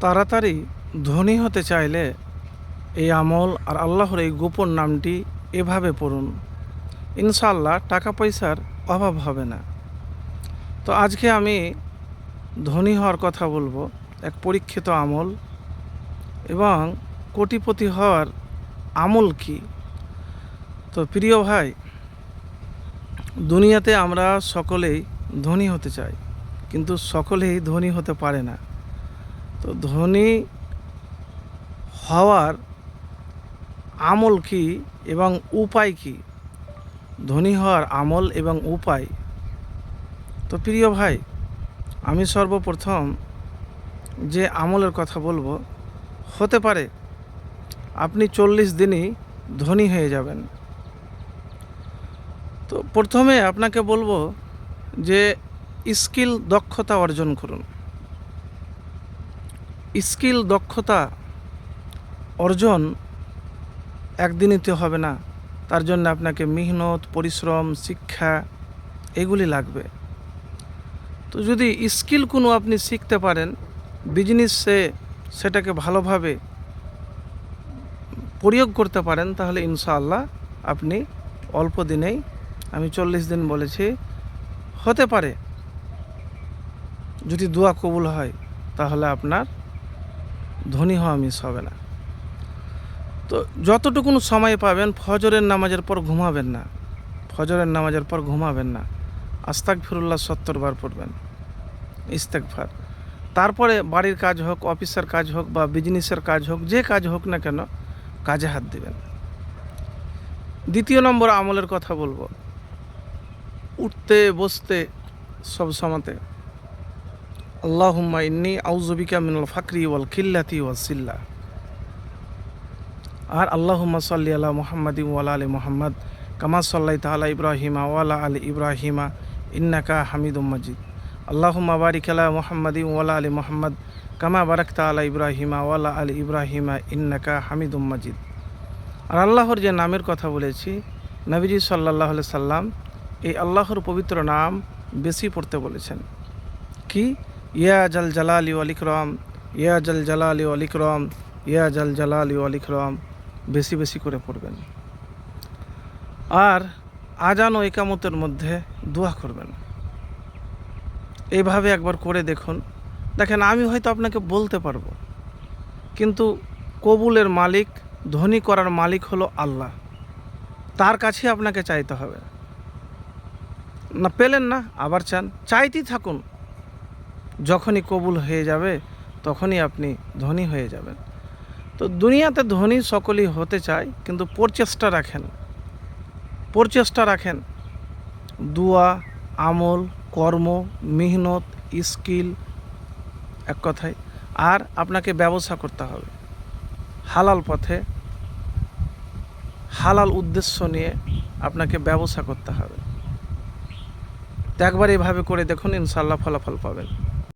তাড়াতাড়ি ধনী হতে চাইলে এই আমল আর আল্লাহর এই গোপন নামটি এভাবে পড়ুন। ইনশাআল্লাহ টাকা পয়সার অভাব হবে না। তো আজকে আমি ধনী হওয়ার কথা বলবো, এক পরীক্ষিত আমল এবং কোটিপতি হওয়ার আমল কি। তো প্রিয় ভাই, দুনিয়াতে আমরা সকলেই ধনী হতে চাই, কিন্তু সকলেই ধনী হতে পারে না। তো ধনী হওয়ার আমল কি এবং উপায় কি, ধনী হওয়ার আমল এবং উপায়। তো প্রিয় ভাই, আমি সর্বপ্রথম যে আমলের কথা বলবো, হতে পারে আপনি 40 দিনই ধনী হয়ে যাবেন। তো প্রথমে আপনাকে বলবো যে স্কিল দক্ষতা অর্জন করুন। স্কিল দক্ষতা অর্জন একদিনেতে হবে না, তার জন্য আপনাকে মেহনত, পরিশ্রম, শিক্ষা এগুলি লাগবে। তো যদি স্কিল কোনো আপনি শিখতে পারেন, বিজনেসে সেটাকে ভালোভাবে প্রয়োগ করতে পারেন, তাহলে ইনশাআল্লাহ আপনি অল্প দিনেই, আমি 40 দিন বলেছি, হতে পারে যদি দোয়া কবুল হয় তাহলে আপনার ধনী হওয়া মিস হবে না। তো যতটুকুন সময় পাবেন, ফজরের নামাজের পর ঘুমাবেন না, ফজরের নামাজের পর ঘুমাবেন না, আস্তাগফিরুল্লাহ 70 বার পড়বেন, ইস্তেগফার। তারপরে বাড়ির কাজ হোক, অফিসের কাজ হোক বা বিজনেসের কাজ হোক, যে কাজ হোক না কেন, কাজে হাত দিবেন। দ্বিতীয় নম্বর আমলের কথা বলবো, উঠতে বসতে সব সময়তে আল্লাহুম্মা ইন্নী আউযু বিকা মিনাল ফাকরি ওয়াল খিল্লাতি ওয়াস সিল্লা, আর আল্লাহুম্মা সাল্লি আলা মুহাম্মাদিন ওয়া আলা আলি মুহাম্মাদ কামা সাল্লাইতা আলা ইব্রাহিমা ওয়া আলা আলি ইব্রাহিমা ইন্নাকা হামিদুম মাজিদ। আল্লাহুম্মা বারিক আলা মুহাম্মাদিন ওয়া আলা আলি মুহাম্মাদ কামা বারাকতা আলা ইব্রাহিমা ওয়া আলা আলি ইব্রাহিমা ইন্নাকা হামিদুম মাজিদ। আর আল্লাহর যে নামের কথা বলেছি, নবীজি সাল্লাল্লাহু আলাইহি সাল্লাম এই আল্লাহর পবিত্র নাম বেশি পড়তে বলেছেন। কি? ইয়া জাল জালালি ওয়াল ইকরাম, ইয়া জাল জালালি ওয়াল ইকরাম, ইয়া জাল জালালি ওয়াল ইকরাম, বেশি বেশি করে পড়বেন। আর আজান ও ইকামতের মধ্যে দোয়া করবেন। এইভাবে একবার করে দেখুন। দেখেন, আমি হয়তো আপনাকে বলতে পারবো, কিন্তু কবুলের মালিক, ধনী করার মালিক হলো আল্লাহ। তার কাছে আপনাকে চাইতে হবে। না পেলেন না, আবার চান, চাইতেই থাকুন। যখনই কবুল হয়ে যাবে তখনই আপনি ধনী হয়ে যাবেন। তো দুনিয়াতে ধনী সকলেই হতে চায়, কিন্তু প্রচেষ্টা রাখেন, প্রচেষ্টা রাখেন। দোয়া, আমল, কর্ম, মেহনত, স্কিল, এক কথায়। আর আপনাকে ব্যবসা করতে হবে হালাল পথে, হালাল উদ্দেশ্য নিয়ে আপনাকে ব্যবসা করতে হবে। তো একবার এভাবে করে দেখুন, ইনশাআল্লাহ ফলাফল পাবেন।